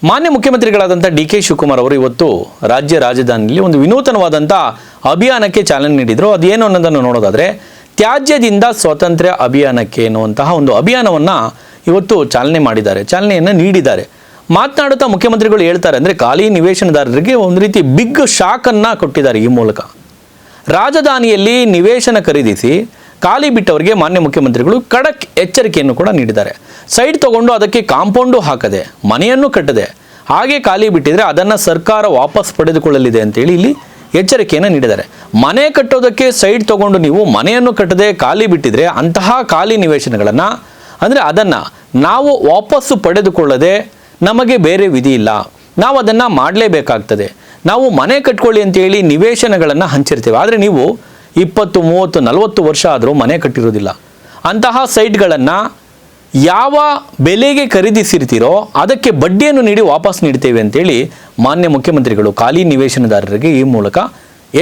ಮಾನ್ಯ ಮುಖ್ಯಮಂತ್ರಿಗಳಾದಂಥ ಡಿ.ಕೆ. ಶಿವಕುಮಾರ್ ಅವರು ಇವತ್ತು ರಾಜ್ಯ ರಾಜಧಾನಿಯಲ್ಲಿ ಒಂದು ವಿನೂತನವಾದಂಥ ಅಭಿಯಾನಕ್ಕೆ ಚಾಲನೆ ನೀಡಿದರು. ಅದೇನು ಅನ್ನೋದನ್ನು ನೋಡೋದಾದರೆ ತ್ಯಾಜ್ಯದಿಂದ ಸ್ವಾತಂತ್ರ್ಯ ಅಭಿಯಾನಕ್ಕೆ ಎನ್ನುವಂತಹ ಒಂದು ಅಭಿಯಾನವನ್ನು ಇವತ್ತು ಚಾಲನೆಯನ್ನು ನೀಡಿದ್ದಾರೆ. ಮಾತನಾಡುತ್ತಾ ಮುಖ್ಯಮಂತ್ರಿಗಳು ಹೇಳ್ತಾರೆ ಅಂದರೆ ಖಾಲಿ ನಿವೇಶನದಾರರಿಗೆ ಒಂದು ರೀತಿ ಬಿಗ್ ಶಾಕನ್ನು ಕೊಟ್ಟಿದ್ದಾರೆ. ಈ ಮೂಲಕ ರಾಜಧಾನಿಯಲ್ಲಿ ನಿವೇಶನ ಖರೀದಿಸಿ ಖಾಲಿ ಬಿಟ್ಟವರಿಗೆ ಮಾನ್ಯ ಮುಖ್ಯಮಂತ್ರಿಗಳು ಖಡಕ್ ಎಚ್ಚರಿಕೆಯನ್ನು ಕೂಡ ನೀಡಿದ್ದಾರೆ. ಸೈಟ್ ತಗೊಂಡು ಅದಕ್ಕೆ ಕಾಂಪೌಂಡು ಹಾಕದೆ ಮನೆಯನ್ನು ಕಟ್ಟದೆ ಹಾಗೆ ಖಾಲಿ ಬಿಟ್ಟಿದ್ರೆ ಅದನ್ನು ಸರ್ಕಾರ ವಾಪಸ್ ಪಡೆದುಕೊಳ್ಳಲಿದೆ ಅಂತೇಳಿ ಇಲ್ಲಿ ಎಚ್ಚರಿಕೆಯನ್ನು ನೀಡಿದ್ದಾರೆ. ಮನೆ ಕಟ್ಟೋದಕ್ಕೆ ಸೈಟ್ ತಗೊಂಡು ನೀವು ಮನೆಯನ್ನು ಕಟ್ಟದೆ ಖಾಲಿ ಬಿಟ್ಟಿದ್ರೆ ಅಂತಹ ಖಾಲಿ ನಿವೇಶನಗಳನ್ನು ಅಂದರೆ ಅದನ್ನು ನಾವು ವಾಪಸ್ಸು ಪಡೆದುಕೊಳ್ಳದೆ ನಮಗೆ ಬೇರೆ ವಿಧಿ ಇಲ್ಲ, ನಾವು ಅದನ್ನು ಮಾಡಲೇಬೇಕಾಗ್ತದೆ. ನಾವು ಮನೆ ಕಟ್ಕೊಳ್ಳಿ ಅಂತೇಳಿ ನಿವೇಶನಗಳನ್ನು ಹಂಚಿರ್ತೇವೆ, ಆದರೆ ನೀವು 20, 30, 40 ವರ್ಷ ಆದರೂ ಮನೆ ಕಟ್ಟಿರೋದಿಲ್ಲ. ಅಂತಹ ಸೈಟ್ಗಳನ್ನು ಯಾವ ಬೆಲೆಗೆ ಖರೀದಿಸಿರ್ತೀರೋ ಅದಕ್ಕೆ ಬಡ್ಡಿಯನ್ನು ನೀಡಿ ವಾಪಸ್ ನೀಡ್ತೇವೆ ಅಂತೇಳಿ ಮಾನ್ಯ ಮುಖ್ಯಮಂತ್ರಿಗಳು ಖಾಲಿ ನಿವೇಶನದಾರರಿಗೆ ಈ ಮೂಲಕ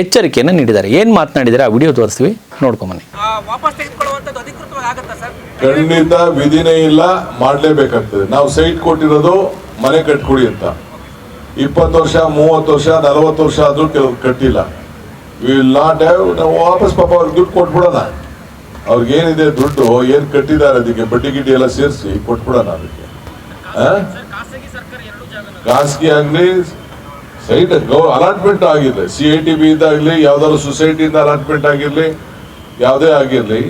ಎಚ್ಚರಿಕೆಯನ್ನು ನೀಡಿದ್ದಾರೆ. ಏನು ಮಾತನಾಡಿದರೆ ಆ ವಿಡಿಯೋ ತೋರಿಸ್ತೀವಿ, ನೋಡ್ಕೊಂಬನ್ನಿ. ಖಂಡಿತ ವಿಧಿನೇ ಇಲ್ಲ, ಮಾಡಲೇಬೇಕಾಗ್ತದೆ. ನಾವು ಸೈಟ್ ಕೊಟ್ಟಿರೋದು ಮನೆ ಕಟ್ಕೊಡಿ ಅಂತ. 20 ವರ್ಷ 30 ವರ್ಷ 40 ವರ್ಷ ಆದರೂ ಕೆಲವ್ರು ಕಟ್ಟಿಲ್ಲ. ವಿಲ್ ನಾಟ್ ಹ್ಯಾವ್, ನಾವು ವಾಪಸ್ ಪಾಪ ಅವ್ರಿಗೆ ದುಡ್ಡು ಕೊಟ್ಬಿಡೋಣ. ಅವ್ರಿಗೇನಿದೆ ದುಡ್ಡು ಏನು ಕಟ್ಟಿದ್ದಾರೆ ಅದಕ್ಕೆ ಬಡ್ಡಿ ಗಿಡ್ಡಿ ಎಲ್ಲ ಸೇರಿಸಿ ಕೊಟ್ಬಿಡೋಣ. ಅದಕ್ಕೆ ಖಾಸಗಿ ಆಗಲಿ ಸೈಟ್ ಅಲಾಟ್ಮೆಂಟ್ ಆಗಿರಲಿ, CITB ಇದಾಗಲಿ, ಯಾವ್ದಾದ್ರು ಸೊಸೈಟಿಯಿಂದ ಅಲಾಟ್ಮೆಂಟ್ ಆಗಿರಲಿ, ಯಾವುದೇ ಆಗಿರಲಿ,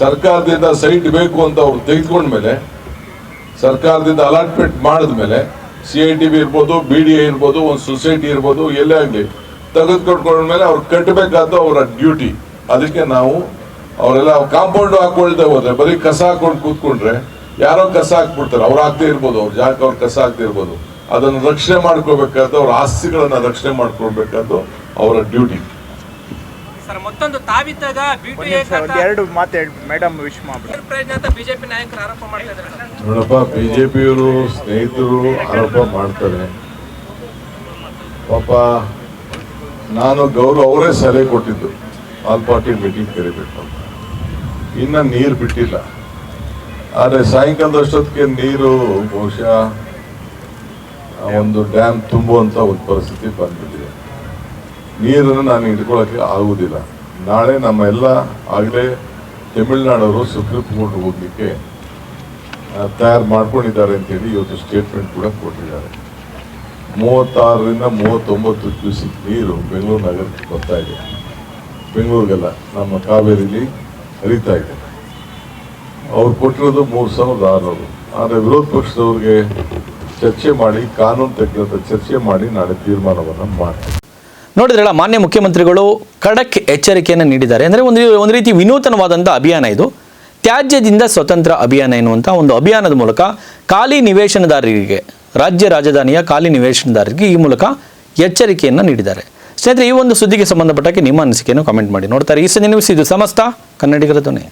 ಸರ್ಕಾರದಿಂದ ಸೈಟ್ ಬೇಕು ಅಂತ ಅವ್ರು ತೆಗೆದುಕೊಂಡ್ಮೇಲೆ, ಸರ್ಕಾರದಿಂದ ಅಲಾಟ್ಮೆಂಟ್ ಮಾಡಿದ್ಮೇಲೆ CITB ಇರ್ಬೋದು, BDA ಇರ್ಬೋದು, ಒಂದು ಸೊಸೈಟಿ ಇರ್ಬೋದು, ಎಲ್ಲೇ ಆಗಲಿ ತೆಗೆದುಕೊಂಡ್ಕೊಂಡ್ಮೇಲೆ ಅವ್ರು ಕಟ್ಟಬೇಕಾದ ಅವರ ಡ್ಯೂಟಿ. ಅದಕ್ಕೆ ನಾವು ಅವರೆಲ್ಲ ಕಾಂಪೌಂಡ್ ಹಾಕೊಳ್ದೆ ಹೋದ್ರೆ, ಬರೀ ಕಸ ಹಾಕೊಂಡು ಕೂತ್ಕೊಂಡ್ರೆ ಯಾರೋ ಕಸ ಹಾಕ್ಬಿಡ್ತಾರೆ, ಅವ್ರು ಹಾಕ್ದೇ ಇರ್ಬೋದು, ಅವ್ರ ಜಾಗಕ್ಕೆ ಅವ್ರು ಕಸ ಹಾಕ್ದೇ ಇರ್ಬೋದು. ಅದನ್ನು ರಕ್ಷಣೆ ಮಾಡ್ಕೋಬೇಕಾದ, ಅವ್ರ ಆಸ್ತಿಗಳನ್ನ ರಕ್ಷಣೆ ಮಾಡ್ಕೊಳ್ಬೇಕಾದ್ದು ಅವರ ಡ್ಯೂಟಿ. ಮತ್ತೊಂದು ತಾವಿದ್ದಾಗ ಎರಡು ಮಾತು ಮೇಡಮ್ ವಿಶ್ ಬಿಜೆಪಿ ನಾಯಕರು ಆರೋಪ ಮಾಡ್ತಾರೆ. ನೋಡಪ್ಪ, ಬಿಜೆಪಿಯವರು ಸ್ನೇಹಿತರು ಆರೋಪ ಮಾಡ್ತಾರೆ. ಪಾಪ ನಾನು ಗೌರವ ಅವರೇ ಸಲಹೆ ಕೊಟ್ಟಿದ್ದು ಆಲ್ ಪಾರ್ಟಿ ಮೀಟಿಂಗ್ ಕರಿಬೇಕು ಅಂತ. ಇನ್ನು ನೀರು ಬಿಟ್ಟಿಲ್ಲ, ಆದರೆ ಸಾಯಂಕಾಲದಷ್ಟೊತ್ತಿಗೆ ನೀರು ಬಹುಶಃ ಒಂದು ಡ್ಯಾಮ್ ತುಂಬುವಂಥ ಒಂದು ಪರಿಸ್ಥಿತಿ ಬಂದ್ಬಿಟ್ಟಿದೆ. ನೀರನ್ನು ನಾನು ಹಿಡ್ಕೊಳ್ಳೋಕ್ಕೆ ಆಗುವುದಿಲ್ಲ. ನಾಳೆ ನಮ್ಮ ಎಲ್ಲ ಆಗಲೇ ತಮಿಳುನಾಡವರು ಸುಪ್ರೀಂ ಕೋರ್ಟ್ ಹೋಗ್ಲಿಕ್ಕೆ ತಯಾರು ಮಾಡ್ಕೊಂಡಿದ್ದಾರೆ ಅಂತೇಳಿ ಇವತ್ತು ಸ್ಟೇಟ್ಮೆಂಟ್ ಕೂಡ ಕೊಟ್ಟಿದ್ದಾರೆ. 36ರಿಂದ 39 ಕ್ಯೂಸಿಕ್ ನೀರು ಬೆಂಗಳೂರು ನಗರಕ್ಕೆ ಬರ್ತಾ ಇದೆ. ಬೆಂಗಳೂರಿಗೆಲ್ಲ ನಮ್ಮ ಕಾವೇರಿಲಿ ಹರಿತಾ ಇದೆ. ಅವ್ರು ಕೊಟ್ಟಿರೋದು 3600. ಆದರೆ ವಿರೋಧ ಪಕ್ಷದವ್ರಿಗೆ ಚರ್ಚೆ ಮಾಡಿ, ಕಾನೂನು ತಜ್ಞರ ಚರ್ಚೆ ಮಾಡಿ ನಾಳೆ ತೀರ್ಮಾನವನ್ನು ಮಾಡ್ತಾರೆ. ನೋಡಿದ್ರಲ್ಲ, ಮಾನ್ಯ ಮುಖ್ಯಮಂತ್ರಿಗಳು ಖಡಕ್ ಎಚ್ಚರಿಕೆಯನ್ನು ನೀಡಿದ್ದಾರೆ. ಅಂದರೆ ಒಂದು ರೀತಿ ವಿನೂತನವಾದಂಥ ಅಭಿಯಾನ ಇದು. ತ್ಯಾಜ್ಯದಿಂದ ಸ್ವತಂತ್ರ ಅಭಿಯಾನ ಎನ್ನುವಂಥ ಒಂದು ಅಭಿಯಾನದ ಮೂಲಕ ಖಾಲಿ ನಿವೇಶನದಾರರಿಗೆ, ರಾಜ್ಯ ರಾಜಧಾನಿಯ ಖಾಲಿ ನಿವೇಶನದಾರರಿಗೆ ಈ ಮೂಲಕ ಎಚ್ಚರಿಕೆಯನ್ನು ನೀಡಿದ್ದಾರೆ. ಸ್ನೇಹಿತರೆ, ಈ ಒಂದು ಸುದ್ದಿಗೆ ಸಂಬಂಧಪಟ್ಟಕ್ಕೆ ನಿಮ್ಮ ಅನಿಸಿಕೆಯನ್ನು ಕಾಮೆಂಟ್ ಮಾಡಿ. ನೋಡ್ತಾರೆ ಈ ಸಂಜೆ ನ್ಯೂಸ್, ಇದು ಸಮಸ್ತ ಕನ್ನಡಿಗರ ಧ್ವನಿ.